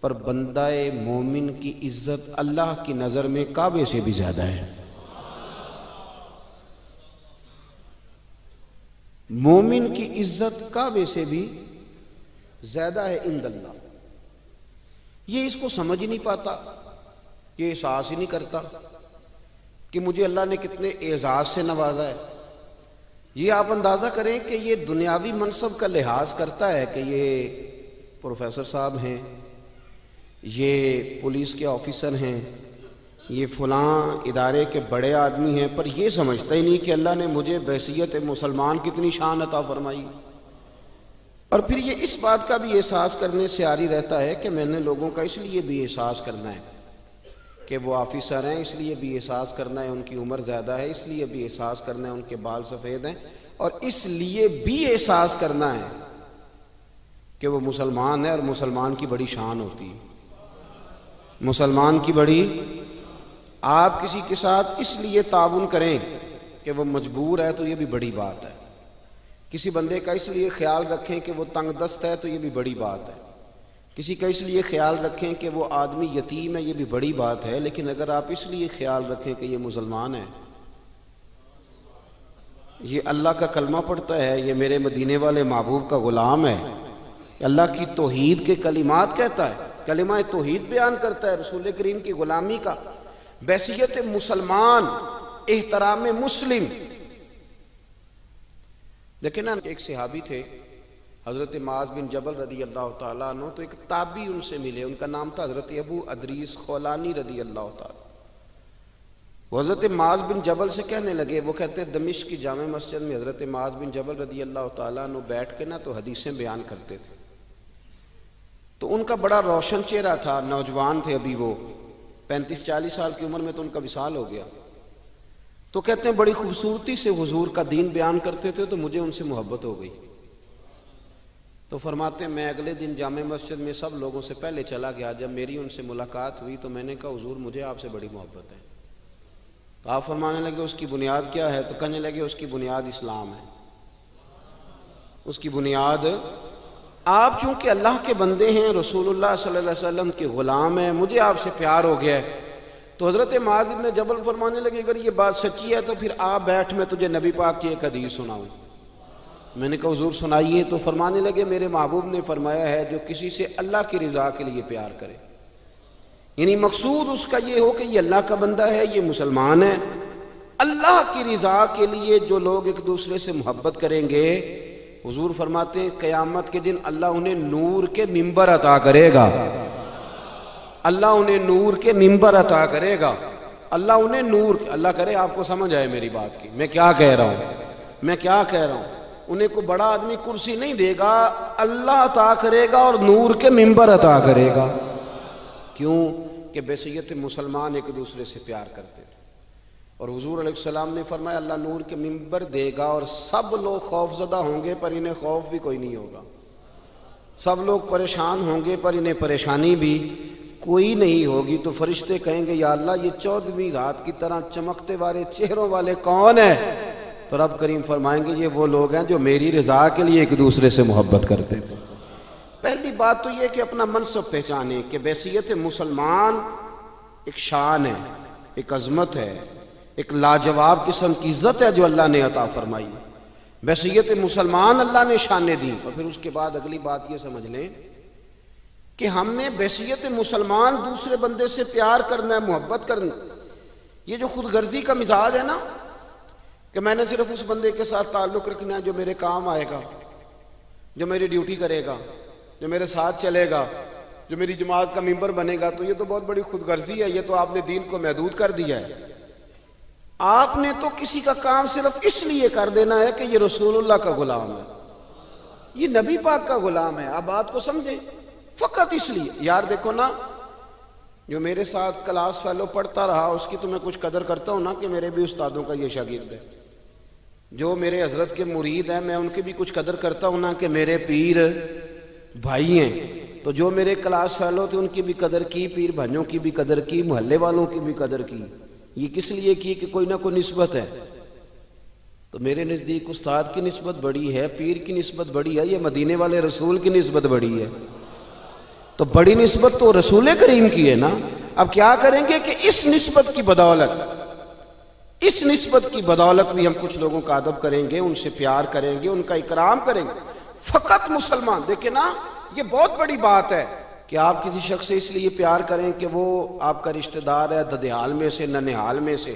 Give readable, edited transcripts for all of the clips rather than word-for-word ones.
اور بندہ مومن کی عزت اللہ کی نظر میں کعبے سے بھی زیادہ ہے۔ مومن کی عزت کعبے سے بھی زیادہ ہے عند اللہ۔ یہ اس کو سمجھ ہی نہیں پاتا، یہ احساس ہی نہیں کرتا کہ مجھے اللہ نے کتنے اعزاز سے نوازا ہے۔ یہ آپ اندازہ کریں کہ یہ دنیاوی منصب کا لحاظ کرتا ہے کہ یہ پروفیسر صاحب ہیں، یہ پولیس کے آفیسر ہیں، یہ فلاں ادارے کے بڑے آدمی ہیں، پر یہ سمجھتا ہی نہیں کہ اللہ نے مجھے بحیثیت مسلمان کتنی شان عطا فرمائی۔ اور پھر یہ اس بات کا بھی احساس کرنے سے عاری رہتا ہے کہ میں نے لوگوں کا اس لیے بھی احساس کرنا ہے کہ وہ آفیسر ہیں، اس لیے بھی احساس کرنا ہے ان کی عمر زیادہ ہے، اس لیے بھی احساس کرنا ہے ان کے بال سفید ہیں، اور اس لیے بھی احساس کرنا ہے کہ وہ مسلمان ہے اور مسلمان کی بڑی شان ہوتی ہے۔ مسلمان کی بڑی، آپ کسی کے ساتھ اس لیے تعاون کریں کہ وہ مجبور ہے تو یہ بھی بڑی بات ہے، کسی بندے کا اس لیے خیال رکھیں کہ وہ تنگ دست ہے تو یہ بھی بڑی بات ہے، کسی کا اس لیے خیال رکھیں کہ وہ آدمی یتیم ہے، یہ بھی بڑی بات ہے۔ لیکن اگر آپ اس لیے خیال رکھیں کہ یہ مسلمان ہے، یہ اللہ کا کلمہ پڑھتا ہے، یہ میرے مدینے والے محبوب کا غلام ہے، اللہ کی توحید کے کلمات کہتا ہے، کلمہ توحید بیان کرتا ہے، رسول کریم کی غلامی کا، بحیثیت مسلمان، احترام مسلم۔ لیکن ایک صحابی تھے حضرت معاذ بن جبل رضی اللہ تعالیٰ عنہ، تو ایک تابعی ان سے ملے، ان کا نام تھا حضرت ابو ادریس خولانی رضی اللہ تعالیٰ۔ وہ حضرت معاذ بن جبل سے کہنے لگے، وہ کہتے ہیں دمشق کی جامع مسجد میں حضرت معاذ بن جبل رضی اللہ تعالیٰ عنہ بیٹھ کے تو حدیثیں بیان کرتے تھے، تو ان کا بڑا روشن چہرہ تھا، نوجوان تھے ابھی، وہ 35-40 سال کی عمر میں تو ان کا وصال ہو گیا۔ تو کہتے ہیں بڑی خوبصورتی سے حضور کا دین بیان کرتے تھے تو مجھے ان سے محبت ہو گئی۔ تو فرماتے ہیں میں اگلے دن جامع مسجد میں سب لوگوں سے پہلے چلا گیا، جب میری ان سے ملاقات ہوئی تو میں نے کہا حضور مجھے آپ سے بڑی محبت ہے۔ تو آپ فرمانے لگے اس کی بنیاد کیا ہے؟ تو کہنے لگے اس کی بنیاد اسلام ہے، اس کی بنیاد، آپ چونکہ اللہ کے بندے ہیں، رسول اللہ صلی اللہ علیہ وسلم کے غلام ہیں، مجھے آپ سے پیار ہو گیا ہے۔ تو حضرت معاذ بن جبل فرمانے لگے اگر یہ بات سچی ہے تو پھر آپ بیٹھ، میں تجھے نبی پاک کی ایک حدیث سناؤں۔ میں نے کہا حضور سنائیے۔ تو فرمانے لگے میرے محبوب نے فرمایا ہے جو کسی سے اللہ کی رضا کے لیے پیار کرے، یعنی مقصود اس کا یہ ہو کہ یہ اللہ کا بندہ ہے، یہ مسلمان ہے، اللہ کی رضا کے لیے جو لوگ ایک دوسرے سے محبت کریں گے، حضور فرماتے ہیں قیامت کے دن اللہ انہیں نور کے منبر عطا کرے گا، اللہ انہیں نور کے منبر عطا کرے گا، اللہ انہیں نور، اللہ کرے آپ کو سمجھ آئے میری بات کی، میں کیا کہہ رہا ہوں، میں کیا کہہ رہا ہوں۔ انہیں کوئی بڑا آدمی کرسی نہیں دے گا، اللہ عطا کرے گا اور نور کے منبر عطا کرے گا۔ کیوں کہ بحیثیت مسلمان ایک دوسرے سے پیار کرتے تھے، اور حضور علیہ السلام نے فرمایا اللہ نور کے منبر دے گا اور سب لوگ خوف زدہ ہوں گے پر انہیں خوف بھی کوئی نہیں ہوگا، سب لوگ پریشان ہوں گے پر انہیں پریشانی بھی کوئی نہیں ہوگی۔ تو فرشتے کہیں گے یا اللہ یہ 14ویں رات کی طرح چمکتے والے چہروں والے کون ہیں؟ تو رب کریم فرمائیں گے یہ وہ لوگ ہیں جو میری رضا کے لیے ایک دوسرے سے محبت کرتے تھے۔ پہلی بات تو یہ کہ اپنا منصب پہچانے کہ بحیثیت مسلمان ایک شان ہے، ایک عظمت ہے، ایک لاجواب قسم کی عزت ہے جو اللہ نے عطا فرمائی، بحیثیت مسلمان اللہ نے شانیں دی۔ اور پھر اس کے بعد اگلی بات یہ سمجھ لیں کہ ہم نے بحیثیت مسلمان دوسرے بندے سے پیار کرنا ہے، محبت کرنا۔ یہ جو خود غرضی کا مزاج ہے نا کہ میں نے صرف اس بندے کے ساتھ تعلق رکھنا ہے جو میرے کام آئے گا، جو میری ڈیوٹی کرے گا، جو میرے ساتھ چلے گا، جو میری جماعت کا ممبر بنے گا، تو یہ تو بہت بڑی خود غرضی ہے، یہ تو آپ نے دین کو محدود کر دیا ہے۔ آپ نے تو کسی کا کام صرف اس لیے کر دینا ہے کہ یہ رسول اللہ کا غلام ہے، یہ نبی پاک کا غلام ہے۔ آپ بات کو سمجھیں، فقط اس لیے۔ یار دیکھو نا، جو میرے ساتھ کلاس فیلو پڑھتا رہا اس کی تو میں کچھ قدر کرتا ہوں نا کہ میرے بھی استادوں کا یہ شاگرد ہے، جو میرے حضرت کے مرید ہیں میں ان کی بھی کچھ قدر کرتا ہوں نا کہ میرے پیر بھائی ہیں، تو جو میرے کلاس فیلو تھے ان کی بھی قدر کی، پیر بھائیوں کی بھی قدر کی، محلے والوں کی بھی قدر کی۔ یہ کس لیے کی کہ کوئی نہ کوئی نسبت ہے۔ تو میرے نزدیک استاد کی نسبت بڑی ہے، پیر کی نسبت بڑی ہے، یہ مدینے والے رسول کی نسبت بڑی ہے۔ تو بڑی نسبت تو رسول کریم کی ہے نا. اب کیا کریں گے کہ اس نسبت کی بدولت بھی ہم کچھ لوگوں کا ادب کریں گے، ان سے پیار کریں گے، ان کا اکرام کریں گے. فقط مسلمان دیکھیں نا، یہ بہت بڑی بات ہے کہ آپ کسی شخص سے اس لیے پیار کریں کہ وہ آپ کا رشتہ دار ہے ددیال میں سے، ننہال میں سے،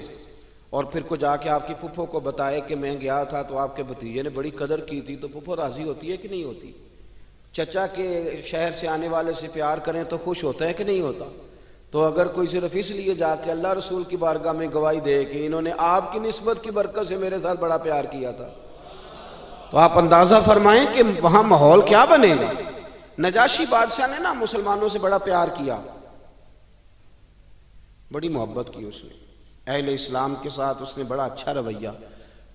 اور پھر کو جا کے آپ کی پھپھو کو بتائے کہ میں گیا تھا تو آپ کے بھتیجے نے بڑی قدر کی تھی، تو پھپھو راضی ہوتی ہے کہ نہیں ہوتی؟ چچا کے شہر سے آنے والے سے پیار کریں تو خوش ہوتا ہے کہ نہیں ہوتا؟ تو اگر کوئی صرف اس لیے جا کے اللہ رسول کی بارگاہ میں گواہی دے کہ انہوں نے آپ کی نسبت کی برکت سے میرے ساتھ بڑا پیار کیا تھا، تو آپ اندازہ فرمائیں کہ وہاں ماحول کیا بنے گا. نجاشی بادشاہ نے نا مسلمانوں سے بڑا پیار کیا، بڑی محبت کی اس نے اہل اسلام کے ساتھ، اس نے بڑا اچھا رویہ.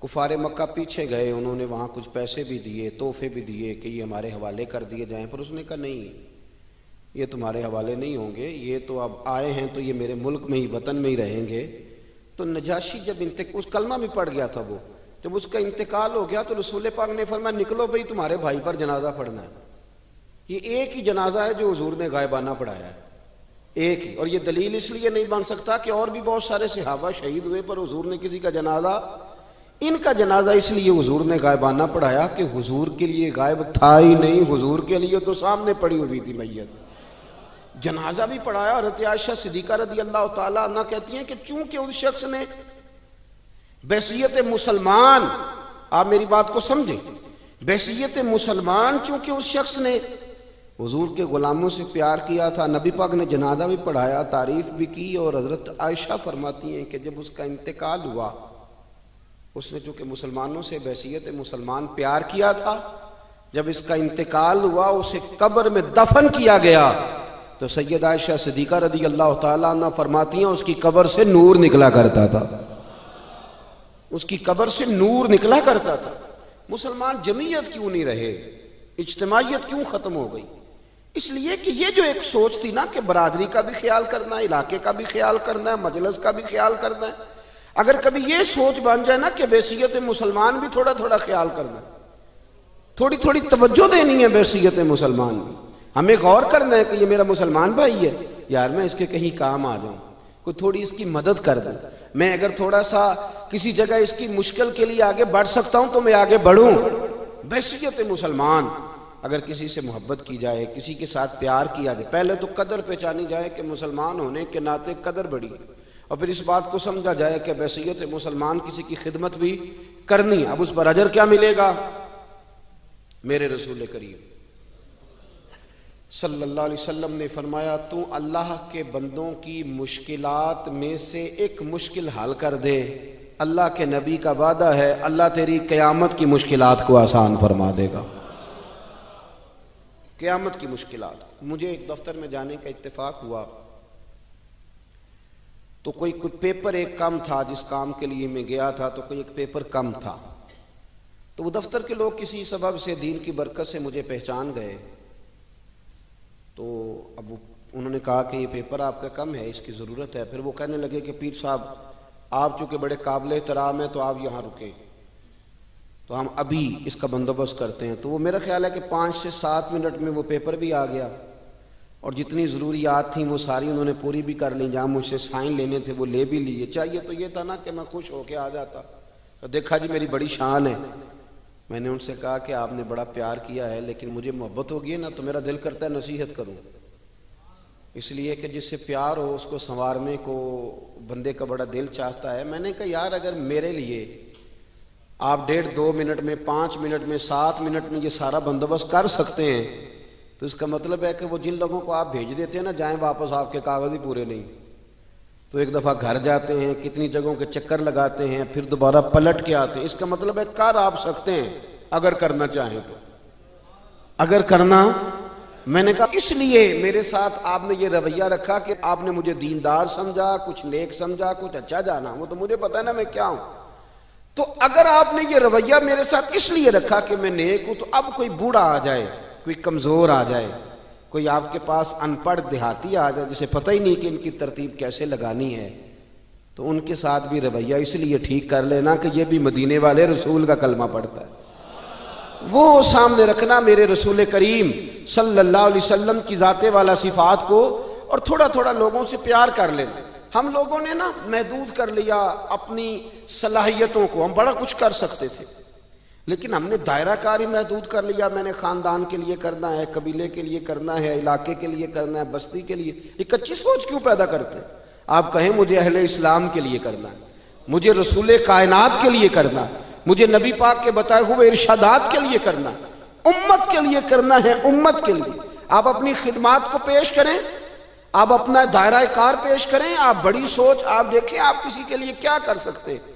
کفار مکہ پیچھے گئے، انہوں نے وہاں کچھ پیسے بھی دیے، تحفے بھی دیے کہ یہ ہمارے حوالے کر دیے جائیں، پر اس نے کہا نہیں، یہ تمہارے حوالے نہیں ہوں گے، یہ تو اب آئے ہیں تو یہ میرے ملک میں ہی، وطن میں ہی رہیں گے. تو نجاشی جب اس کلمہ بھی پڑھ گیا تھا، وہ جب اس کا انتقال ہو گیا تو رسول پاک نے فرمایا نکلو بھئی تمہارے بھائی پر جنازہ پڑھنا ہے. یہ ایک ہی جنازہ ہے جو حضور نے غائبانہ پڑھایا ہے، ایک ہی. اور یہ دلیل اس لیے نہیں بن سکتا کہ اور بھی بہت سارے صحابہ شہید ہوئے پر حضور نے کسی کا جنازہ، ان کا جنازہ اس لیے حضور نے غائبانہ پڑھایا کہ حضور کے لیے غائب تھا ہی نہیں، حضور کے لیے تو سامنے پڑی ہوئی تھی میت. جنازہ بھی پڑھایا. حضرت عائشہ صدیقہ رضی اللہ تعالیٰ عنہ کہتی ہیں کہ چونکہ اس شخص نے بحیثیت مسلمان، آپ میری بات کو سمجھیں، بحیثیت مسلمان چونکہ اس شخص نے حضور کے غلاموں سے پیار کیا تھا، نبی پاک نے جنازہ بھی پڑھایا، تعریف بھی کی. اور حضرت عائشہ فرماتی ہیں کہ جب اس کا انتقال ہوا، اس نے چونکہ مسلمانوں سے بحیثیت مسلمان پیار کیا تھا، جب اس کا انتقال ہوا اسے قبر میں دفن کیا گیا تو سیدہ عائشہ صدیقہ رضی اللہ تعالیٰ عنہ فرماتی ہیں اس کی قبر سے نور نکلا کرتا تھا، اس کی قبر سے نور نکلا کرتا تھا. مسلمان جمعیت کیوں نہیں رہے، اجتماعیت کیوں ختم ہو گئی؟ اس لیے کہ یہ جو ایک سوچ تھی نا کہ برادری کا بھی خیال کرنا ہے، علاقے کا بھی خیال کرنا ہے، مجلس کا بھی خیال کرنا ہے، اگر کبھی یہ سوچ بن جائے نا کہ بحیثیت مسلمان بھی تھوڑا تھوڑا خیال کرنا ہے، تھوڑی تھوڑی توجہ دینی ہے بحیثیت مسلمان بھی، ہمیں غور کرنا ہے کہ یہ میرا مسلمان بھائی ہے، یار میں اس کے کہیں کام آ جاؤں، کوئی تھوڑی اس کی مدد کر دوں، میں اگر تھوڑا سا کسی جگہ اس کی مشکل کے لیے آگے بڑھ سکتا ہوں تو میں آگے بڑھوں. بحیثیت مسلمان اگر کسی سے محبت کی جائے، کسی کے ساتھ پیار کیا جائے، پہلے تو قدر پہچانی جائے کہ مسلمان ہونے کے ناطے قدر بڑی، اور پھر اس بات کو سمجھا جائے کہ بحیثیت مسلمان کسی کی خدمت بھی کرنی ہے. اب اس پر اجر کیا ملے گا؟ میرے رسول کریم صلی اللہ علیہ وسلم نے فرمایا تو اللہ کے بندوں کی مشکلات میں سے ایک مشکل حل کر دے، اللہ کے نبی کا وعدہ ہے اللہ تیری قیامت کی مشکلات کو آسان فرما دے گا. قیامت کی مشکلات. مجھے ایک دفتر میں جانے کا اتفاق ہوا تو کوئی پیپر ایک کم تھا، جس کام کے لیے میں گیا تھا تو کوئی ایک پیپر کم تھا، تو وہ دفتر کے لوگ کسی سبب سے دین کی برکت سے مجھے پہچان گئے. تو اب انہوں نے کہا کہ یہ پیپر آپ کا کم ہے، اس کی ضرورت ہے. پھر وہ کہنے لگے کہ پیر صاحب آپ چونکہ بڑے قابل احترام ہیں تو آپ یہاں رکیں، تو ہم ابھی اس کا بندوبست کرتے ہیں. تو وہ میرا خیال ہے کہ 5 سے 7 منٹ میں وہ پیپر بھی آ گیا، اور جتنی ضروریات تھیں وہ ساری انہوں نے پوری بھی کر لیں، جہاں مجھ سے سائن لینے تھے وہ لے بھی لیے. چاہیے تو یہ تھا نا کہ میں خوش ہو کے آ جاتا، تو دیکھا جی میری بڑی شان ہے. میں نے ان سے کہا کہ آپ نے بڑا پیار کیا ہے لیکن مجھے محبت ہوگی ہے نا تو میرا دل کرتا ہے نصیحت کروں، اس لیے کہ جس سے پیار ہو اس کو سنوارنے کو بندے کا بڑا دل چاہتا ہے. میں نے کہا یار اگر میرے لیے آپ 1.5-2 منٹ میں، 5 منٹ میں، 7 منٹ میں یہ سارا بندوبست کر سکتے ہیں تو اس کا مطلب ہے کہ وہ جن لوگوں کو آپ بھیج دیتے ہیں نا جائیں واپس آپ کے کاغذ ہی پورے نہیں، تو ایک دفعہ گھر جاتے ہیں، کتنی جگہوں کے چکر لگاتے ہیں، پھر دوبارہ پلٹ کے آتے ہیں. اس کا مطلب ہے کر آپ سکتے ہیں اگر کرنا چاہیں تو، اگر کرنا. میں نے کہا اس لیے میرے ساتھ آپ نے یہ رویہ رکھا کہ آپ نے مجھے دیندار سمجھا، کچھ نیک سمجھا، کچھ اچھا جانا، وہ تو مجھے پتہ ہے نا میں کیا ہوں. تو اگر آپ نے یہ رویہ میرے ساتھ اس لیے رکھا کہ میں نیک ہوں، تو اب کوئی بوڑھا آ جائے، کوئی کمزور آ جائے، کوئی آپ کے پاس ان پڑھ دیہاتی آ جائے جسے پتہ ہی نہیں کہ ان کی ترتیب کیسے لگانی ہے، تو ان کے ساتھ بھی رویہ اس لیے ٹھیک کر لینا کہ یہ بھی مدینے والے رسول کا کلمہ پڑھتا ہے. وہ سامنے رکھنا میرے رسول کریم صلی اللہ علیہ وسلم کی ذات والا صفات کو، اور تھوڑا تھوڑا لوگوں سے پیار کر لینا۔ ہم لوگوں نے نا محدود کر لیا اپنی صلاحیتوں کو، ہم بڑا کچھ کر سکتے تھے لیکن ہم نے دائرہ کاری محدود کر لیا۔ میں نے خاندان کے لیے کرنا ہے، قبیلے کے لیے کرنا ہے، علاقے کے لیے کرنا ہے، بستی کے لیے۔ ایک اچھی سوچ کیوں پیدا کرتے ہیں؟ آپ کہیں مجھے اہل اسلام کے لیے کرنا ہے، مجھے رسول کائنات کے لیے کرنا ہے، مجھے نبی پاک کے بتائے ہوئے ارشادات کے لیے کرنا ہے، امت کے لیے کرنا ہے، امت کے لیے۔ آپ اپنی خدمات کو پیش کریں، آپ اپنا دائرہ کار پیش کریں، آپ بڑی سوچ، آپ دیکھیں آپ کسی کے لیے کیا کر سکتے ہیں۔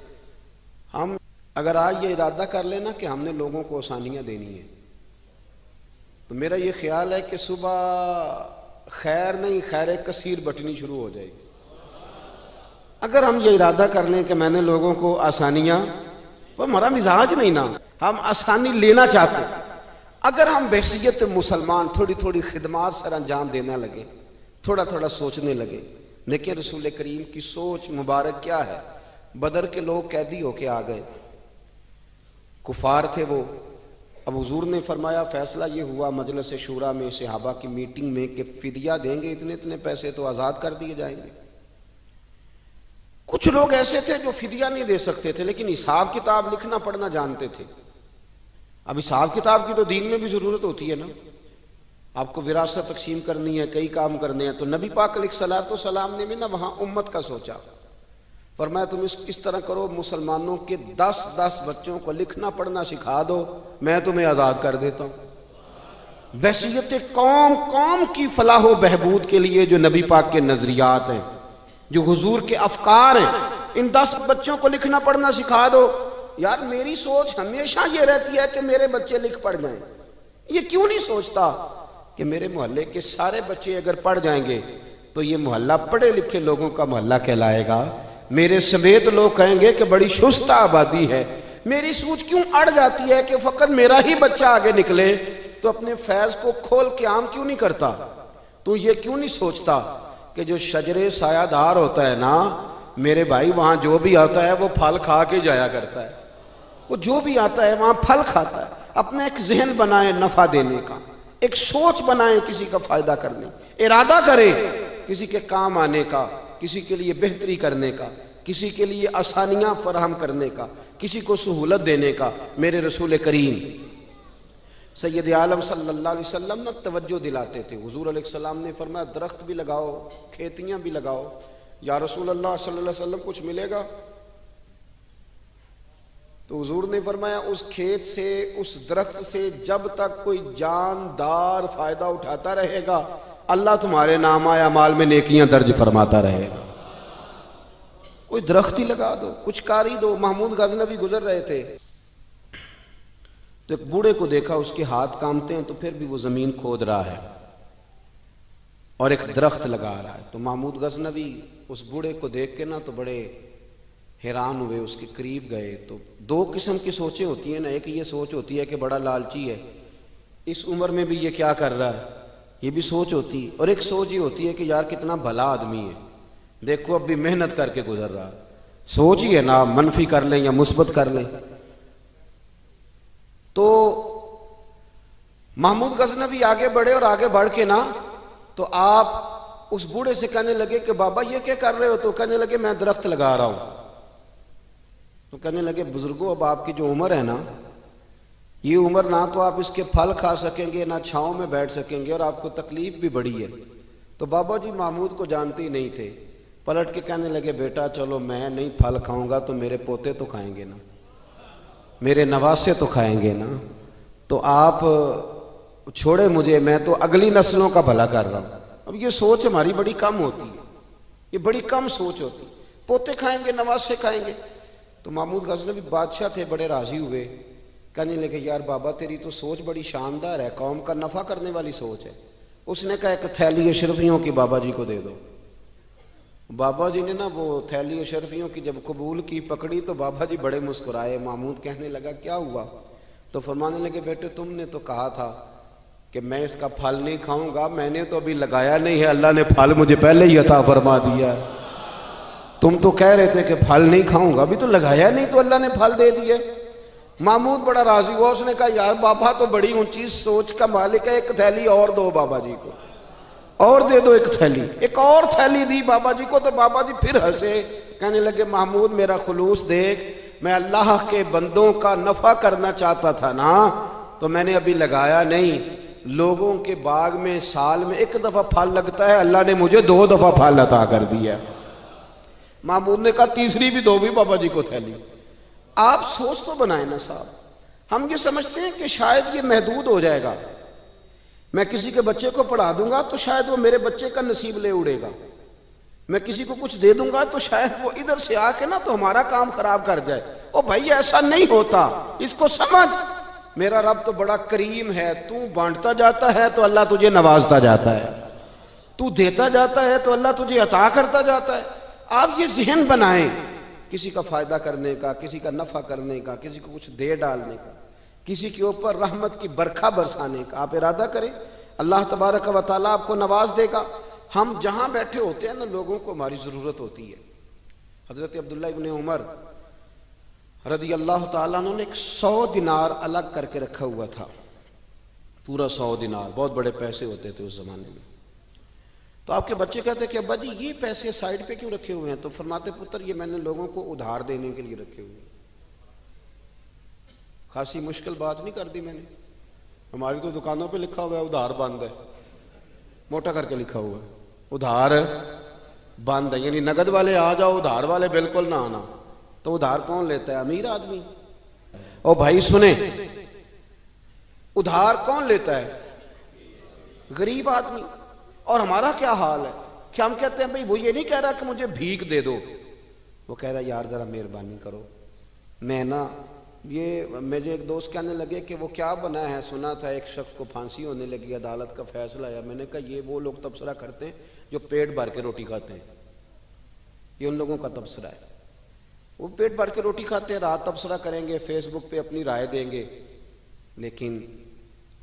ہم اگر آج یہ ارادہ کر لینا کہ ہم نے لوگوں کو آسانیاں دینی ہیں، تو میرا یہ خیال ہے کہ صبح خیر نہیں خیر کثیر بٹنی شروع ہو جائے گی۔ اگر ہم یہ ارادہ کر لیں کہ میں نے لوگوں کو آسانیاں، وہ ہمارا مزاج نہیں نا، ہم آسانی لینا چاہتے ہیں۔ اگر ہم بحیثیت مسلمان تھوڑی تھوڑی خدمات سر انجام دینا لگے، تھوڑا تھوڑا سوچنے لگے، دیکھیں رسول کریم کی سوچ مبارک کیا ہے۔ بدر کے لوگ قیدی ہو کے آ گئے، کفار تھے وہ۔ اب حضور نے فرمایا فیصلہ یہ ہوا مجلس شورا میں، صحابہ کی میٹنگ میں، کہ فدیہ دیں گے اتنے اتنے پیسے تو آزاد کر دیے جائیں گے۔ کچھ لوگ ایسے تھے جو فدیہ نہیں دے سکتے تھے لیکن حساب کتاب لکھنا پڑھنا جانتے تھے۔ اب حساب کتاب کی تو دین میں بھی ضرورت ہوتی ہے نا، آپ کو وراثت تقسیم کرنی ہے، کئی کام کرنے ہیں۔ تو نبی پاک علیہ الصلوۃ والسلام نے بھی نا وہاں امت کا سوچا، فرمایا تم اس طرح کرو، مسلمانوں کے 10 بچوں کو لکھنا پڑھنا سکھا دو، میں تمہیں آزاد کر دیتا ہوں۔ بحیثیت قوم کی فلاح و بہبود کے لیے جو نبی پاک کے نظریات ہیں، جو حضور کے افکار ہیں، ان 10 بچوں کو لکھنا پڑھنا سکھا دو۔ یار میری سوچ ہمیشہ یہ رہتی ہے کہ میرے بچے لکھ پڑھ جائیں، یہ کیوں نہیں سوچتا کہ میرے محلے کے سارے بچے اگر پڑھ جائیں گے تو یہ محلہ پڑھے لکھے لوگوں کا محلہ کہلائے گا، میرے سمیت لوگ کہیں گے کہ بڑی شستہ آبادی ہے۔ میری سوچ کیوں اڑ جاتی ہے کہ فقط میرا ہی بچہ آگے نکلے، تو اپنے فیض کو کھول کے عام کیوں نہیں کرتا؟ تو یہ کیوں نہیں سوچتا کہ جو شجرے سایہ دار ہوتا ہے نا میرے بھائی، وہاں جو بھی آتا ہے وہ پھل کھا کے جایا کرتا ہے، وہ جو بھی آتا ہے وہاں پھل کھاتا ہے۔ اپنا ایک ذہن بنائیں نفع دینے کا، ایک سوچ بنائیں کسی کا فائدہ کرنے، ارادہ کریں کسی کے کام آنے کا، کسی کے لیے بہتری کرنے کا، کسی کے لیے آسانیاں فراہم کرنے کا، کسی کو سہولت دینے کا۔ میرے رسول کریم سید عالم صلی اللہ علیہ وسلم نے توجہ دلاتے تھے۔ حضور علیہ السلام نے فرمایا درخت بھی لگاؤ، کھیتیاں بھی لگاؤ۔ یا رسول اللہ صلی اللہ علیہ وسلم کچھ ملے گا؟ تو حضور نے فرمایا اس کھیت سے، اس درخت سے جب تک کوئی جاندار فائدہ اٹھاتا رہے گا اللہ تمہارے نامہ اعمال میں نیکیاں درج فرماتا رہے گا۔ کوئی درخت ہی لگا دو، کچھ کاری دو۔ محمود غزنوی گزر رہے تھے تو ایک بوڑھے کو دیکھا، اس کے ہاتھ کامتے ہیں تو پھر بھی وہ زمین کھود رہا ہے اور ایک درخت لگا رہا ہے۔ تو محمود غزنوی اس بوڑھے کو دیکھ کے نا تو بڑے حیران ہوئے، اس کے قریب گئے۔ تو 2 قسم کی سوچیں ہوتی ہیں نا، ایک یہ سوچ ہوتی ہے کہ بڑا لالچی ہے، اس عمر میں بھی یہ کیا کر رہا ہے، یہ بھی سوچ ہوتی ہے۔ اور ایک سوچ یہ ہوتی ہے کہ یار کتنا بھلا آدمی ہے، دیکھو اب بھی محنت کر کے گزر رہا۔ سوچ ہی ہے نا، منفی کر لیں یا مثبت کر لیں۔ تو محمود غزنوی آگے بڑھے اور آگے بڑھ کے نا تو آپ اس بوڑھے سے کہنے لگے کہ بابا یہ کیا کر رہے ہو؟ تو کہنے لگے میں درخت لگا رہا ہوں۔ تو کہنے لگے بزرگوں اب آپ کی جو عمر ہے نا، یہ عمر نہ تو آپ اس کے پھل کھا سکیں گے، نہ چھاؤں میں بیٹھ سکیں گے، اور آپ کو تکلیف بھی بڑی ہے۔ تو بابا جی محمود کو جانتے ہی نہیں تھے، پلٹ کے کہنے لگے بیٹا چلو میں نہیں پھل کھاؤں گا تو میرے پوتے تو کھائیں گے نا، میرے نواسے تو کھائیں گے نا، تو آپ چھوڑے مجھے، میں تو اگلی نسلوں کا بھلا کر رہا ہوں۔ اب یہ سوچ ہماری بڑی کم ہوتی ہے، یہ بڑی کم سوچ ہوتی ہے، پوتے کھائیں گے نواسے کھائیں گے۔ تو محمود غزنوی بادشاہ تھے، بڑے راضی ہوئے، کہنے لگے یار بابا تیری تو سوچ بڑی شاندار ہے، قوم کا نفع کرنے والی سوچ ہے۔ اس نے کہا ایک تھیلی اشرفیوں کی بابا جی کو دے دو۔ بابا جی نے نا وہ تھیلی اشرفیوں کی جب قبول کی، پکڑی تو بابا جی بڑے مسکرائے۔ محمود کہنے لگا کیا ہوا؟ تو فرمانے لگے بیٹے تم نے تو کہا تھا کہ میں اس کا پھل نہیں کھاؤں گا، میں نے تو ابھی لگایا نہیں ہے، اللہ نے پھل مجھے پہلے ہی عطا فرما دیا ہے۔ تم تو کہہ رہے تھے کہ پھل نہیں کھاؤں گا، ابھی تو لگایا نہیں تو اللہ نے پھل دے دیے۔ محمود بڑا راضی ہوا، اس نے کہا یار بابا تو بڑی اونچی سوچ کا مالک ہے، ایک تھیلی اور دو بابا جی کو، اور دے دو ایک تھیلی، ایک اور تھیلی دی بابا جی کو، تو بابا جی پھر ہنسے، کہنے لگے محمود میرا خلوص دیکھ، میں اللہ کے بندوں کا نفع کرنا چاہتا تھا نا، تو میں نے ابھی لگایا نہیں۔ لوگوں کے باغ میں سال میں ایک دفعہ پھل لگتا ہے، اللہ نے مجھے 2 دفعہ پھل عطا کر دیا۔ محمود نے کہا تیسری بھی دو بھی بابا جی کو تھیلی۔ آپ سوچ تو بنائیں نا صاحب، ہم یہ سمجھتے ہیں کہ شاید یہ محدود ہو جائے گا، میں کسی کے بچے کو پڑھا دوں گا تو شاید وہ میرے بچے کا نصیب لے اڑے گا، میں کسی کو کچھ دے دوں گا تو شاید وہ ادھر سے آ کے نا تو ہمارا کام خراب کر جائے۔ او بھائی ایسا نہیں ہوتا، اس کو سمجھ، میرا رب تو بڑا کریم ہے، تو بانٹتا جاتا ہے تو اللہ تجھے نوازتا جاتا ہے، تو دیتا جاتا ہے تو اللہ تجھے عطا کرتا جاتا ہے۔ آپ یہ ذہن بنائیں، کسی کا فائدہ کرنے کا، کسی کا نفع کرنے کا، کسی کو کچھ دے ڈالنے کا، کسی کے اوپر رحمت کی برکھا برسانے کا آپ ارادہ کریں، اللہ تبارک و تعالیٰ آپ کو نواز دے گا۔ ہم جہاں بیٹھے ہوتے ہیں نا، لوگوں کو ہماری ضرورت ہوتی ہے۔ حضرت عبداللہ ابن عمر رضی اللہ تعالیٰ عنہ نے ایک 100 دینار الگ کر کے رکھا ہوا تھا، پورا 100 دینار، بہت بڑے پیسے ہوتے تھے اس زمانے میں۔ تو آپ کے بچے کہتے کہ ابا جی یہ پیسے سائیڈ پہ کیوں رکھے ہوئے ہیں؟ تو فرماتے پتر یہ میں نے لوگوں کو ادھار دینے کے لیے رکھے ہوئے ہیں۔ خاصی مشکل بات نہیں کر دی میں نے، ہماری تو دکانوں پہ لکھا ہوا ہے ادھار بند ہے، موٹا کر کے لکھا ہوا ہے ادھار بند ہے، یعنی نگد والے آ جاؤ، ادھار والے بالکل نہ آنا۔ تو ادھار کون لیتا ہے؟ امیر آدمی۔ او بھائی سنیں، ادھار کون لیتا ہے؟ غریب آدمی۔ اور ہمارا کیا حال ہے کہ ہم کہتے ہیں بھئی وہ یہ نہیں کہہ رہا کہ مجھے بھیک دے دو، وہ کہہ رہا یار ذرا مہربانی کرو، میں نا یہ مجھے ایک دوست کہنے لگے کہ وہ کیا بنا ہے، سنا تھا ایک شخص کو پھانسی ہونے لگی، عدالت کا فیصلہ آیا۔ میں نے کہا یہ وہ لوگ تبصرہ کرتے ہیں جو پیٹ بھر کے روٹی کھاتے ہیں، یہ ان لوگوں کا تبصرہ ہے، وہ پیٹ بھر کے روٹی کھاتے ہیں، رات تبصرہ کریں گے، فیس بک پہ اپنی رائے دیں گے۔ لیکن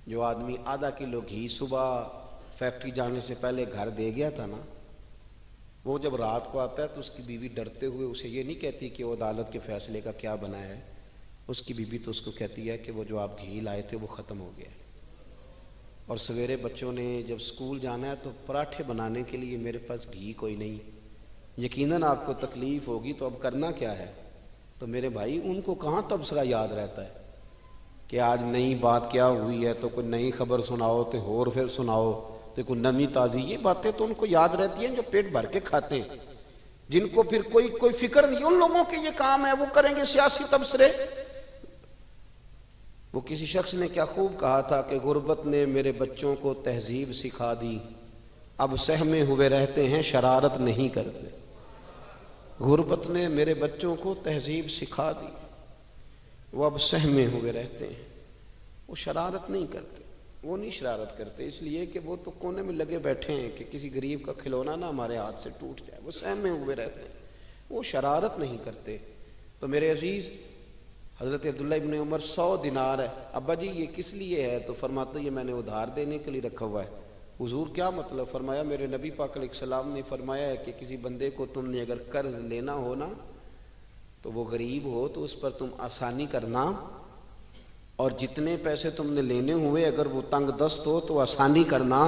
جو آدمی آدھا کلو گھی صبح فیکٹری جانے سے پہلے گھر دے گیا تھا نا، وہ جب رات کو آتا ہے تو اس کی بیوی ڈرتے ہوئے اسے یہ نہیں کہتی کہ وہ عدالت کے فیصلے کا کیا بنا ہے، اس کی بیوی تو اس کو کہتی ہے کہ وہ جو آپ گھی لائے تھے وہ ختم ہو گیا ہے، اور سویرے بچوں نے جب سکول جانا ہے تو پراٹھے بنانے کے لیے میرے پاس گھی کوئی نہیں، یقیناً آپ کو تکلیف ہوگی، تو اب کرنا کیا ہے؟ تو میرے بھائی ان کو کہاں تبصرہ یاد رہتا ہے کہ آج نئی بات کیا ہوئی ہے، تو کوئی نئی خبر سناؤ تو اور پھر سناؤ تو کوئی نمی تازی، یہ باتیں تو ان کو یاد رہتی ہیں جو پیٹ بھر کے کھاتے ہیں، جن کو پھر کوئی فکر نہیں، ان لوگوں کے یہ کام ہے، وہ کریں گے سیاسی تبصرے۔ وہ کسی شخص نے کیا خوب کہا تھا کہ غربت نے میرے بچوں کو تہذیب سکھا دی، اب سہمے ہوئے رہتے ہیں شرارت نہیں کرتے۔ غربت نے میرے بچوں کو تہذیب سکھا دی، وہ اب سہمے ہوئے رہتے ہیں، وہ شرارت نہیں کرتے، وہ نہیں شرارت کرتے، اس لیے کہ وہ تو کونے میں لگے بیٹھے ہیں کہ کسی غریب کا کھلونا نہ ہمارے ہاتھ سے ٹوٹ جائے، وہ سہمے ہوئے رہتے ہیں، وہ شرارت نہیں کرتے۔ تو میرے عزیز، حضرت عبداللہ ابن عمر 100 دینار ہے، ابا جی یہ کس لیے ہے؟ تو فرماتا یہ میں نے ادھار دینے کے لیے رکھا ہوا ہے۔ حضور کیا مطلب؟ فرمایا میرے نبی پاک علیہ السلام نے فرمایا ہے کہ کسی بندے کو تم نے اگر قرض لینا ہو نا، تو وہ غریب ہو تو اس پر تم آسانی کرنا، اور جتنے پیسے تم نے لینے ہوئے اگر وہ تنگ دست ہو تو آسانی کرنا۔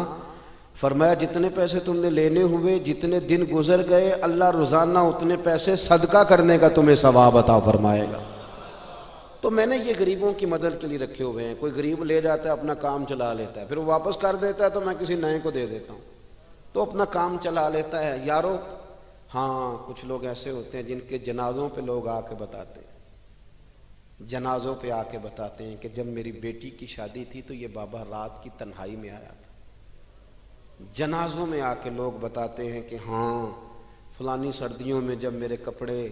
فرمایا جتنے پیسے تم نے لینے ہوئے، جتنے دن گزر گئے، اللہ روزانہ اتنے پیسے صدقہ کرنے کا تمہیں ثواب عطا فرمائے گا۔ تو میں نے یہ غریبوں کی مدد کے لیے رکھے ہوئے ہیں، کوئی غریب لے جاتا ہے اپنا کام چلا لیتا ہے، پھر وہ واپس کر دیتا ہے تو میں کسی نئے کو دے دیتا ہوں، تو اپنا کام چلا لیتا ہے۔ یارو ہاں کچھ لوگ ایسے ہوتے ہیں جن کے جنازوں پہ لوگ آ کے بتاتے ہیں، جنازوں پہ آ کے بتاتے ہیں کہ جب میری بیٹی کی شادی تھی تو یہ بابا رات کی تنہائی میں آیا تھا۔ جنازوں میں آ کے لوگ بتاتے ہیں کہ ہاں فلانی سردیوں میں جب میرے کپڑے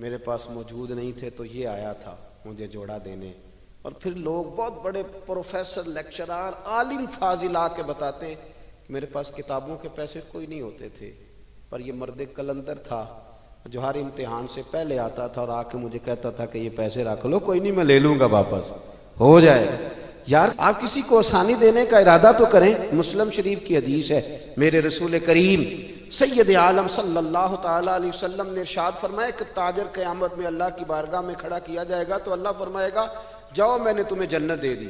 میرے پاس موجود نہیں تھے تو یہ آیا تھا مجھے جوڑا دینے۔ اور پھر لوگ بہت بڑے پروفیسر، لیکچرار، عالم فاضل آ کے بتاتے ہیں کہ میرے پاس کتابوں کے پیسے کوئی نہیں ہوتے تھے، پر یہ مرد کلندر تھا جو ہر امتحان سے پہلے آتا تھا اور آ کے مجھے کہتا تھا کہ یہ پیسے رکھ لو، کوئی نہیں میں لے لوں گا واپس، ہو جائے۔ یار آپ کسی کو آسانی دینے کا ارادہ تو کریں۔ مسلم شریف کی حدیث ہے، میرے رسول کریم سید عالم صلی اللہ تعالیٰ علیہ وسلم نے ارشاد فرمایا کہ تاجر قیامت میں اللہ کی بارگاہ میں کھڑا کیا جائے گا تو اللہ فرمائے گا جاؤ میں نے تمہیں جنت دے دی،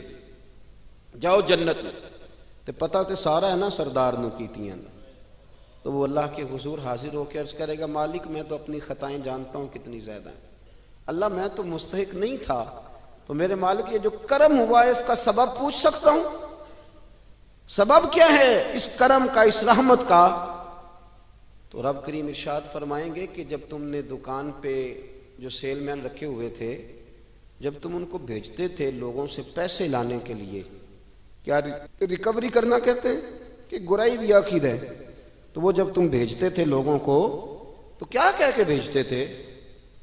جاؤ جنت میں، تو پتہ تے سارا ہے نا سردار نو کیتیاں نا، تو وہ اللہ کے حضور حاضر ہو کے عرض کرے گا مالک میں تو اپنی خطائیں جانتا ہوں کتنی زیادہ ہیں، اللہ میں تو مستحق نہیں تھا، تو میرے مالک یہ جو کرم ہوا ہے اس کا سبب پوچھ سکتا ہوں؟ سبب کیا ہے اس کرم کا، اس رحمت کا؟ تو رب کریم ارشاد فرمائیں گے کہ جب تم نے دکان پہ جو سیل مین رکھے ہوئے تھے، جب تم ان کو بھیجتے تھے لوگوں سے پیسے لانے کے لیے، کیا ریکوری کرنا کہتے ہیں کہ گرائی بھی عقید ہے، تو وہ جب تم بھیجتے تھے لوگوں کو تو کیا کہہ کے بھیجتے تھے؟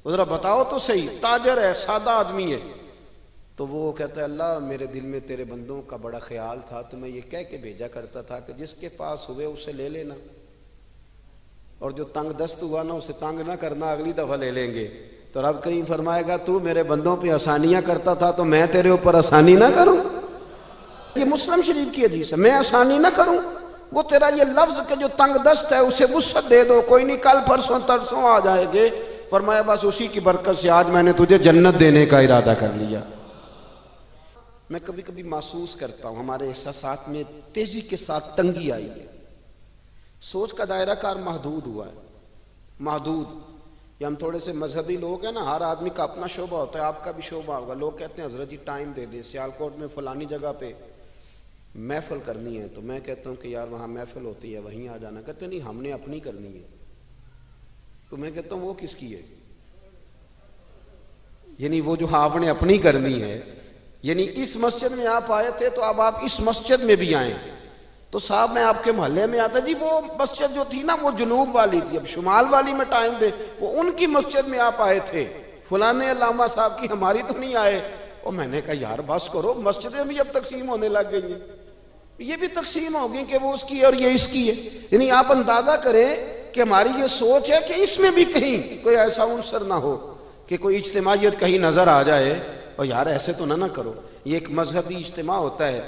ذرا بتاؤ تو صحیح، تاجر ہے، سادہ آدمی ہے، تو وہ کہتا ہے اللہ میرے دل میں تیرے بندوں کا بڑا خیال تھا تو میں یہ کہہ کے بھیجا کرتا تھا کہ جس کے پاس ہوئے اسے لے لینا، اور جو تنگ دست ہوا نا اسے تنگ نہ کرنا، اگلی دفعہ لے لیں گے۔ تو رب کریم فرمائے گا تو میرے بندوں پہ آسانیاں کرتا تھا تو میں تیرے اوپر آسانی نہ کروں؟ یہ مسلم شریف کی حدیث ہے، میں آسانی نہ کروں؟ وہ تیرا یہ لفظ کہ جو تنگ دست ہے اسے وسعت دے دو، کوئی نہیں کل پرسوں ترسوں آ جائے گے، فرمایا بس اسی کی برکت سے آج میں نے تجھے جنت دینے کا ارادہ کر لیا۔ میں کبھی کبھی محسوس کرتا ہوں ہمارے احساسات میں تیزی کے ساتھ تنگی آئی ہے، سوچ کا دائرہ کار محدود ہوا ہے، محدود۔ یا ہم تھوڑے سے مذہبی لوگ ہیں نا، ہر آدمی کا اپنا شعبہ ہوتا ہے، آپ کا بھی شعبہ ہوگا، لوگ کہتے ہیں حضرت جی ٹائم دے دیں، سیالکوٹ میں فلانی جگہ پہ محفل کرنی ہے، تو میں کہتا ہوں کہ یار وہاں محفل ہوتی ہے وہیں آ جانا، کہتے نہیں ہم نے اپنی کرنی ہے، تو میں کہتا ہوں وہ کس کی ہے؟ یعنی وہ جو آپ نے اپنی کرنی ہے، یعنی اس مسجد میں آپ آئے تھے تو اب آپ اس مسجد میں بھی آئیں، تو صاحب میں آپ کے محلے میں آتا جی وہ مسجد جو تھی نا وہ جنوب والی تھی، اب شمال والی میں ٹائم دے، وہ ان کی مسجد میں آپ آئے تھے، فلانے علامہ صاحب کی، ہماری تو نہیں آئے۔ اور میں نے کہا یار بس کرو، مسجدیں بھی اب تقسیم ہونے لگ گئی ہیں، یہ بھی تقسیم ہوگی کہ وہ اس کی ہے اور یہ اس کی ہے، یعنی آپ اندازہ کریں کہ ہماری یہ سوچ ہے کہ اس میں بھی کہیں کوئی ایسا عنصر نہ ہو کہ کوئی اجتماعیت کہیں نظر آ جائے، اور یار ایسے تو نہ کرو۔ یہ ایک مذہبی اجتماع ہوتا ہے،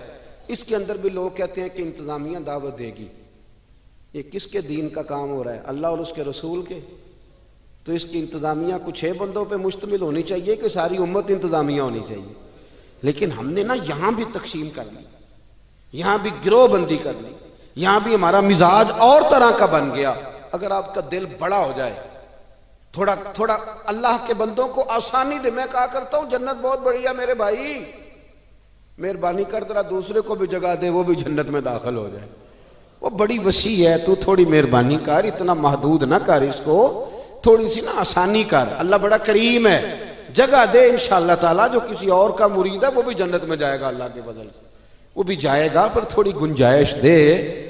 اس کے اندر بھی لوگ کہتے ہیں کہ انتظامیہ دعوت دے گی، یہ کس کے دین کا کام ہو رہا ہے؟ اللہ اور اس کے رسول کے؟ تو اس کی انتظامیہ کچھ 6 بندوں پہ مشتمل ہونی چاہیے کہ ساری امت انتظامیہ ہونی چاہیے؟ لیکن ہم نے نا یہاں بھی تقسیم کر لی، یہاں بھی گروہ بندی کر لی، یہاں بھی ہمارا مزاج اور طرح کا بن گیا۔ اگر آپ کا دل بڑا ہو جائے، تھوڑا اللہ کے بندوں کو آسانی دے، میں کہا کرتا ہوں جنت بہت بڑی ہے میرے بھائی، مہربانی کر ذرا دوسرے کو بھی جگہ دے، وہ بھی جنت میں داخل ہو جائے، وہ بڑی وسیع ہے، تو تھوڑی مہربانی کر، اتنا محدود نہ کر اس کو، تھوڑی سی نا آسانی کر، اللہ بڑا کریم ہے، جگہ دے انشاءاللہ تعالیٰ، جو کسی اور کا مرید ہے وہ بھی جنت میں جائے گا اللہ کے فضل سے، وہ بھی جائے گا، پر تھوڑی گنجائش دے،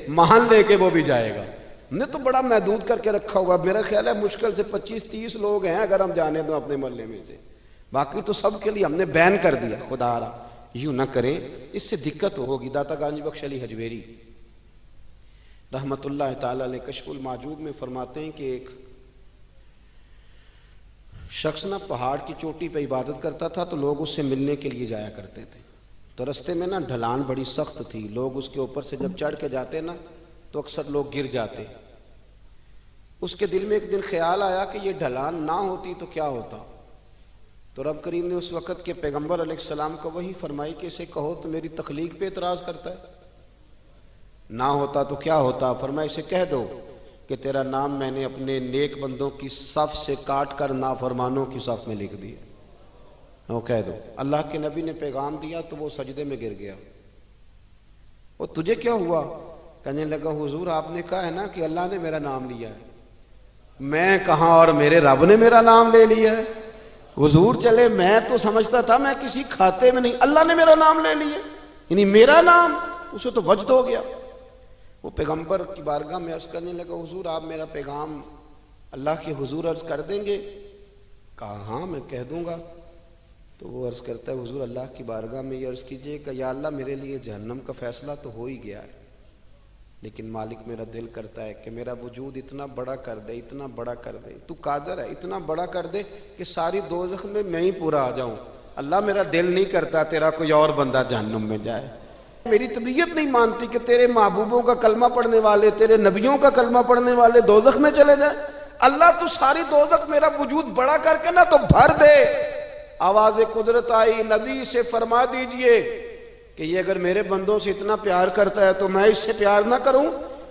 محل دے کے وہ بھی جائے گا۔ ہم نے تو بڑا محدود کر کے رکھا ہوا، میرا خیال ہے مشکل سے 25-30 لوگ ہیں اگر ہم جانے دوں اپنے محلے میں سے، باقی تو سب کے لیے ہم نے بین کر دیا۔ خدا را یوں نہ کریں، اس سے دقت ہوگی۔ داتا گانجی بخش علی حجویری رحمت اللہ تعالی علیہ کشف المعجوب میں فرماتے ہیں کہ ایک شخص نا پہاڑ کی چوٹی پہ عبادت کرتا تھا تو لوگ اس سے ملنے کے لیے جایا کرتے تھے، تو رستے میں نا ڈھلان بڑی سخت تھی، لوگ اس کے اوپر سے جب چڑھ کے جاتے نا تو اکثر لوگ گر جاتے۔ اس کے دل میں ایک دن خیال آیا کہ یہ ڈھلان نہ ہوتی تو کیا ہوتا، تو رب کریم نے اس وقت کے پیغمبر علیہ السلام کو وہی فرمائی کہ اسے کہو تو میری تخلیق پہ اعتراض کرتا ہے، نہ ہوتا تو کیا ہوتا، فرمایا اسے کہہ دو کہ تیرا نام میں نے اپنے نیک بندوں کی صف سے کاٹ کر نافرمانوں کی صف میں لکھ دیا، وہ کہہ دو۔ اللہ کے نبی نے پیغام دیا تو وہ سجدے میں گر گیا۔ وہ تجھے کیا ہوا؟ کہنے لگا حضور آپ نے کہا ہے نا کہ اللہ نے میرا نام لیا ہے، میں کہاں اور میرے رب نے میرا نام لے لیا ہے؟ حضور چلے میں تو سمجھتا تھا میں کسی کھاتے میں نہیں، اللہ نے میرا نام لے لیا، یعنی میرا نام، اسے تو وجد ہو گیا۔ وہ پیغمبر کی بارگاہ میں عرض کرنے لگا حضور آپ میرا پیغام اللہ کے حضور عرض کر دیں گے؟ کہا ہاں میں کہہ دوں گا۔ تو وہ عرض کرتا ہے حضور اللہ کی بارگاہ میں یہ عرض کیجئے کہ یا اللہ میرے لیے جہنم کا فیصلہ تو ہو ہی گیا ہے، لیکن مالک میرا دل کرتا ہے کہ میرا وجود اتنا بڑا کر دے، اتنا بڑا کر دے، تو قادر ہے اتنا بڑا کر دے کہ ساری دوزخ میں ہی پورا آ جاؤں، اللہ میرا دل نہیں کرتا تیرا کوئی اور بندہ جہنم میں جائے، میری طبیعت نہیں مانتی کہ تیرے محبوبوں کا کلمہ پڑھنے والے، تیرے نبیوں کا کلمہ پڑھنے والے دوزخ میں چلے جائیں، اللہ تو ساری دوزخ میرا وجود بڑا کر کے نا تو بھر دے، آواز قدرت آئی، نبی سے فرما دیجئے کہ یہ اگر میرے بندوں سے اتنا پیار کرتا ہے تو میں اس سے پیار نہ کروں؟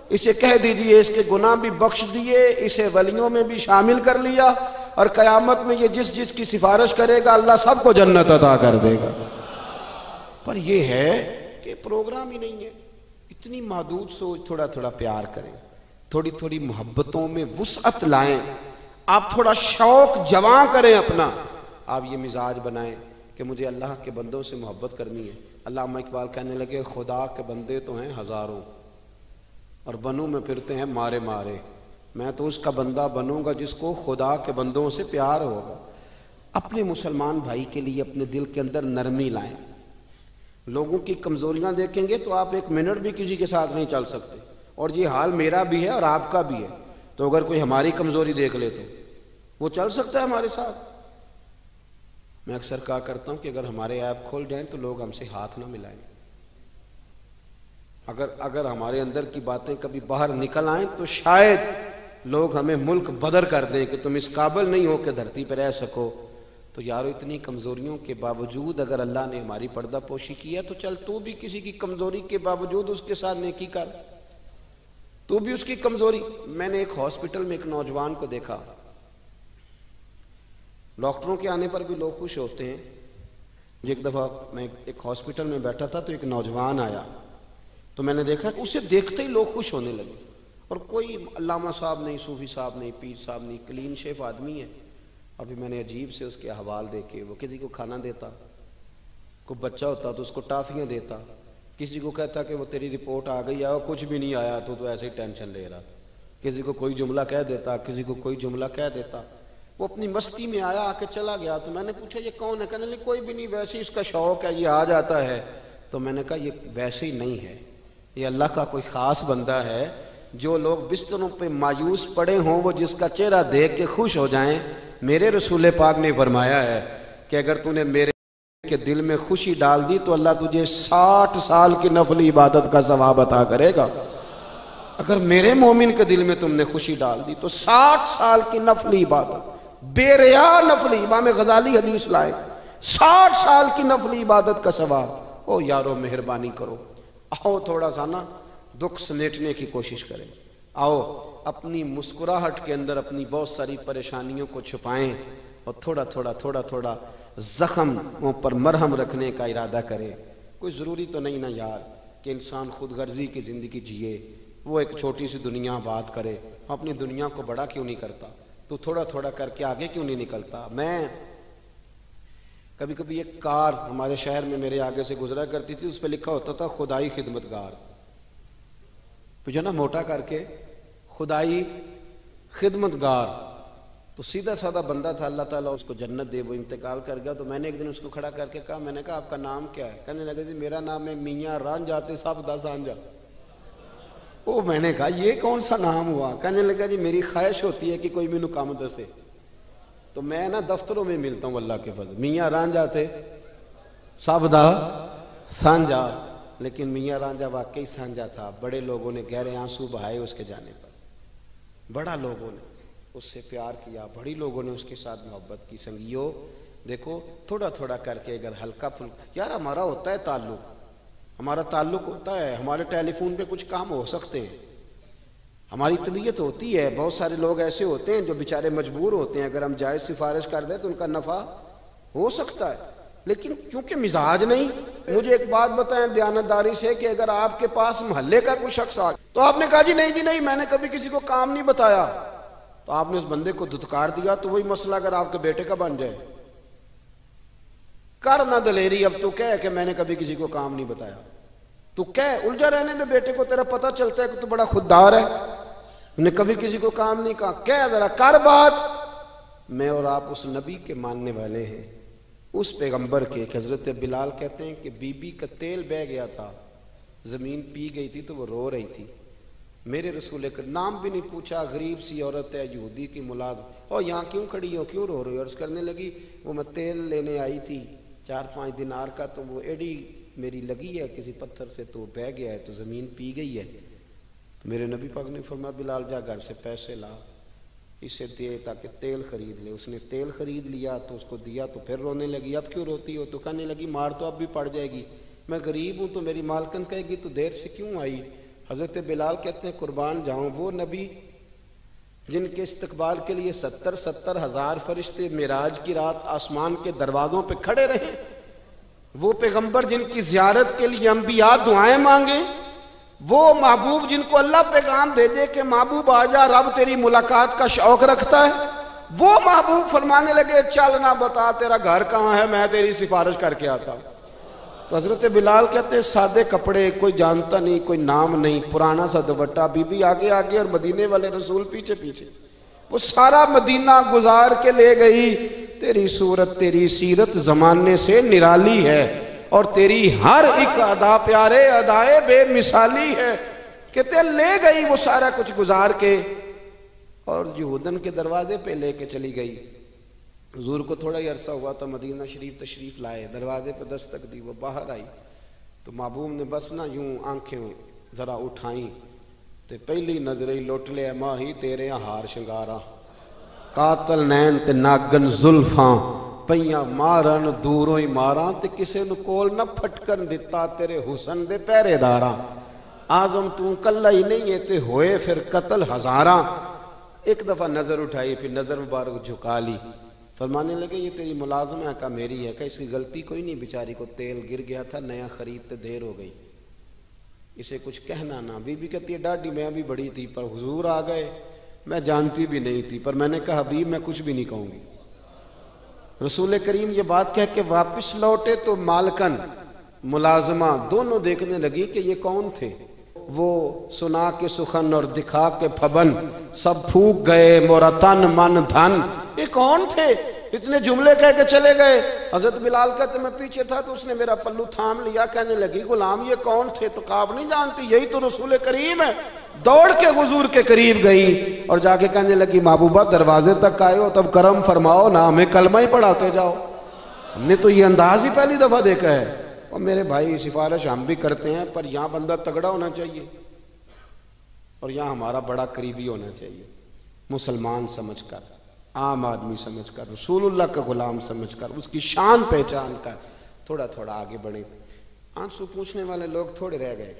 اسے کہہ دیجئے اس کے گناہ بھی بخش دیے، اسے ولیوں میں بھی شامل کر لیا، اور قیامت میں یہ جس جس کی سفارش کرے گا اللہ سب کو جنت عطا کر دے گا۔ پر یہ ہے کہ پروگرام ہی نہیں ہے۔ اتنی محدود سوچ، تھوڑا تھوڑا پیار کریں، تھوڑی تھوڑی محبتوں میں وسعت لائیں، آپ تھوڑا شوق جواں کریں اپنا، آپ یہ مزاج بنائیں کہ مجھے اللہ کے بندوں سے محبت کرنی ہے۔ علامہ اقبال کہنے لگے خدا کے بندے تو ہیں ہزاروں اور بنوں میں پھرتے ہیں مارے مارے، میں تو اس کا بندہ بنوں گا جس کو خدا کے بندوں سے پیار ہوگا۔ اپنے مسلمان بھائی کے لیے اپنے دل کے اندر نرمی لائیں۔ لوگوں کی کمزوریاں دیکھیں گے تو آپ ایک منٹ بھی کسی کے ساتھ نہیں چل سکتے، اور یہ حال میرا بھی ہے اور آپ کا بھی ہے۔ تو اگر کوئی ہماری کمزوری دیکھ لے تو وہ چل سکتا ہے ہمارے ساتھ؟ میں اکثر کہا کرتا ہوں کہ اگر ہمارے عیب کھول جائیں تو لوگ ہم سے ہاتھ نہ ملائیں۔ اگر ہمارے اندر کی باتیں کبھی باہر نکل آئیں تو شاید لوگ ہمیں ملک بدر کر دیں کہ تم اس قابل نہیں ہو کہ دھرتی پہ رہ سکو۔ تو یارو اتنی کمزوریوں کے باوجود اگر اللہ نے ہماری پردہ پوشی کیا تو چل تو بھی کسی کی کمزوری کے باوجود اس کے ساتھ نیکی کر، تو بھی اس کی کمزوری۔ میں نے ایک ہاسپٹل میں ایک نوجوان کو دیکھا، ڈاکٹروں کے آنے پر بھی لوگ خوش ہوتے ہیں۔ ایک دفعہ میں ایک ہاسپٹل میں بیٹھا تھا تو ایک نوجوان آیا، تو میں نے دیکھا کہ اسے دیکھتے ہی لوگ خوش ہونے لگے، اور کوئی علامہ صاحب نہیں، صوفی صاحب نہیں، پیر صاحب نہیں، کلین شیف آدمی ہے۔ ابھی میں نے عجیب سے اس کے احوال دیکھے، وہ کسی کو کھانا دیتا، کوئی بچہ ہوتا تو اس کو ٹافیاں دیتا، کسی کو کہتا کہ وہ تیری رپورٹ آ گئی ہے اور کچھ بھی نہیں آیا تو ایسے ہی ٹینشن لے رہا، کسی کو کوئی جملہ کہہ دیتا، کسی کو کوئی جملہ کہہ دیتا۔ وہ اپنی مستی میں آیا، آ کے چلا گیا۔ تو میں نے پوچھا یہ کون ہے؟ کہنے لگے کوئی بھی نہیں، ویسے ہی اس کا شوق ہے، یہ آ جاتا ہے۔ تو میں نے کہا یہ ویسے ہی نہیں ہے، یہ اللہ کا کوئی خاص بندہ ہے۔ جو لوگ بستروں پہ مایوس پڑے ہوں وہ جس کا چہرہ دیکھ کے خوش ہو جائیں۔ میرے رسول پاک نے فرمایا ہے کہ اگر تو نے میرے کے دل میں خوشی ڈال دی تو اللہ تجھے 60 سال کی نفلی عبادت کا ثواب عطا کرے گا۔ اگر میرے مومن کے دل میں تم نے خوشی ڈال دی تو 60 سال کی نفلی عبادت، بے ریا نفلی، امام غزالی حدیث لائے، 60 سال کی نفلی عبادت کا ثواب۔ او یارو مہربانی کرو، آؤ تھوڑا سا نا دکھ سمیٹنے کی کوشش کریں، آؤ اپنی مسکراہٹ کے اندر اپنی بہت ساری پریشانیوں کو چھپائیں، اور تھوڑا تھوڑا زخموں پر مرہم رکھنے کا ارادہ کرے۔ کوئی ضروری تو نہیں نا یار کہ انسان خود غرضی کی زندگی جیے، وہ ایک چھوٹی سی دنیا آباد کرے، اپنی دنیا کو بڑا کیوں نہیں کرتا؟ تو تھوڑا تھوڑا کر کے آگے کیوں نہیں نکلتا؟ میں کبھی کبھی ایک کار ہمارے شہر میں میرے آگے سے گزرا کرتی تھی، اس پہ لکھا ہوتا تھا خدائی خدمتگار، تو جو نا موٹا کر کے خدائی خدمتگار، تو سیدھا سادہ بندہ تھا، اللہ تعالیٰ اس کو جنت دے، وہ انتقال کر گیا۔ تو میں نے ایک دن اس کو کھڑا کر کے کہا، میں نے کہا آپ کا نام کیا ہے؟ کہنے لگا جی میرا نام ہے میاں رانجھا تے سب دا سانجھا۔ وہ میں نے کہا یہ کون سا نام ہوا؟ کہنے لگا جی میری خواہش ہوتی ہے کہ کوئی مینوں کام دسے، تو میں نا دفتروں میں ملتا ہوں اللہ کے فضل، میاں رانجھا تے سب دا سانجھا۔ لیکن میاں رانجھا واقعی سانجھا تھا، بڑے لوگوں نے گہرے آنسو بہائے اس کے جانے پر، بڑا لوگوں نے اس سے پیار کیا، بڑی لوگوں نے اس کے ساتھ محبت کی۔ سنگیو دیکھو تھوڑا تھوڑا کر کے اگر ہلکا پھلکا، یار ہمارا ہوتا ہے تعلق، ہمارا تعلق ہوتا ہے، ہمارے ٹیلی فون پہ کچھ کام ہو سکتے ہیں، ہماری طبیعت ہوتی ہے، بہت سارے لوگ ایسے ہوتے ہیں جو بیچارے مجبور ہوتے ہیں، اگر ہم جائز سفارش کر دیں تو ان کا نفع ہو سکتا ہے، لیکن کیونکہ مزاج نہیں۔ مجھے ایک بات بتائیں دیانتداری سے کہ اگر آپ کے پاس محلے کا کوئی شخص آ تو آپ نے کہا جی نہیں میں نے کبھی کسی کو کام نہیں بتایا، تو آپ نے اس بندے کو دھتکار دیا، تو وہی مسئلہ اگر آپ کے بیٹے کا بن جائے، کر نہ دلیری، اب تو کہہ کہ میں نے کبھی کسی کو کام نہیں بتایا، تو کہہ الجھا رہنے دے بیٹے کو، تیرا پتہ چلتا ہے کہ تو بڑا خوددار ہے، نے کبھی کسی کو کام نہیں کہا، کہہ ذرا کر بات۔ میں اور آپ اس نبی کے ماننے والے ہیں، اس پیغمبر کے کہ حضرت بلال کہتے ہیں کہ بی بی کا تیل بہہ گیا تھا، زمین پی گئی تھی تو وہ رو رہی تھی، میرے رسول کا نام بھی نہیں پوچھا، غریب سی عورت ہے، یہودی کی مولاد، اور یہاں کیوں کھڑی ہو، کیوں رو رہی ہو؟ عرض کرنے لگی وہ میں تیل لینے آئی تھی 4-5 دینار کا، تو وہ ایڈی میری لگی ہے کسی پتھر سے تو بہہ گیا ہے، تو زمین پی گئی ہے۔ تو میرے نبی پاک نے فرمایا بلال جا گھر سے پیسے لا، اسے دے تاکہ تیل خرید لے۔ اس نے تیل خرید لیا تو اس کو دیا تو پھر رونے لگی، اب کیوں روتی ہو؟ تو کہنے لگی مار تو اب بھی پڑ جائے گی، میں غریب ہوں تو میری مالکن کہے گی تو دیر سے کیوں آئی؟ حضرت بلال کہتے ہیں قربان جاؤں وہ نبی جن کے استقبال کے لیے 70 ہزار فرشتے معراج کی رات آسمان کے دروازوں پہ کھڑے رہے، وہ پیغمبر جن کی زیارت کے لیے انبیاء دعائیں مانگے، وہ محبوب جن کو اللہ پیغام بھیجے کہ محبوب آ جا رب تیری ملاقات کا شوق رکھتا ہے، وہ محبوب فرمانے لگے چل نہ بتا تیرا گھر کہاں ہے میں تیری سفارش کر کے آتا ہوں۔ تو حضرت بلال کہتے ہیں سادے کپڑے، کوئی جانتا نہیں، کوئی نام نہیں، پرانا سا دوپٹہ، بی بی آگے آگے اور مدینے والے رسول پیچھے پیچھے، وہ سارا مدینہ گزار کے لے گئی۔ تیری صورت تیری سیرت زمانے سے نرالی ہے اور تیری ہر ایک ادا پیارے ادائے بے مثالی ہے، کہتے لے گئی وہ سارا کچھ گزار کے اور یہودن کے دروازے پہ لے کے چلی گئی۔ حضور کو تھوڑا ہی عرصہ ہوا تو مدینہ شریف تشریف لائے، دروازے پہ دستک دی، وہ باہر آئی تو محبوب نے بس نہ یوں آنکھیں ذرا اٹھائیں تے پہلی نظریں لوٹ لے ماہی تیرے ہار شنگارا، قاتل نین تے ناگن زلفاں پئیاں مارن دوروں ہی ماراں تے کسے نو کول نہ پھٹکن دتا تیرے حسن دے پہرے داراں، آزم تو کلا ہی نہیں ہے تے ہوئے پھر قتل ہزاراں۔ ایک دفعہ نظر اٹھائی پھر نظر مبارک جھکا لی، فرمانے لگے یہ تیری ملازم ہے؟ کہا میری ہے۔ کہا اس کی غلطی کوئی نہیں، بیچاری کو تیل گر گیا تھا نیا خریدتے دیر ہو گئی، اسے کچھ کہنا نہ۔ بی بی کہتی ہے ڈاڈی میں بھی بڑی تھی پر حضور آ گئے، میں جانتی بھی نہیں تھی پر میں نے کہا حبیب میں کچھ بھی نہیں کہوں گی۔ رسول کریم یہ بات کہہ کے واپس لوٹے تو مالکن ملازمہ دونوں دیکھنے لگی کہ یہ کون تھے۔ وہ سنا کے سخن اور دکھا کے پھبن سب پھوک گئے مورا تن من دھن، یہ کون تھے؟ اتنے جملے کہہ کے چلے گئے۔ حضرت بلال کہتے میں پیچھے تھا تو اس نے میرا پلو تھام لیا، کہنے لگی غلام یہ کون تھے؟ تو کہا آپ نہیں جانتی یہی تو رسول کریم ہے۔ دوڑ کے حضور کے قریب گئی اور جا کے کہنے لگی محبوبہ دروازے تک آئے ہو تب کرم فرماؤ نا، ہمیں کلمہ ہی پڑھاتے جاؤ، ہم نے تو یہ انداز ہی پہلی دفعہ دیکھا ہے۔ اور میرے بھائی سفارش ہم بھی کرتے ہیں پر یہاں بندہ تگڑا ہونا چاہیے اور یہاں ہمارا بڑا قریبی ہونا چاہیے، مسلمان سمجھ کر، عام آدمی سمجھ کر، رسول اللہ کا غلام سمجھ کر، اس کی شان پہچان کر تھوڑا تھوڑا آگے بڑھیں۔ آنسو پوچھنے والے لوگ تھوڑے رہ گئے۔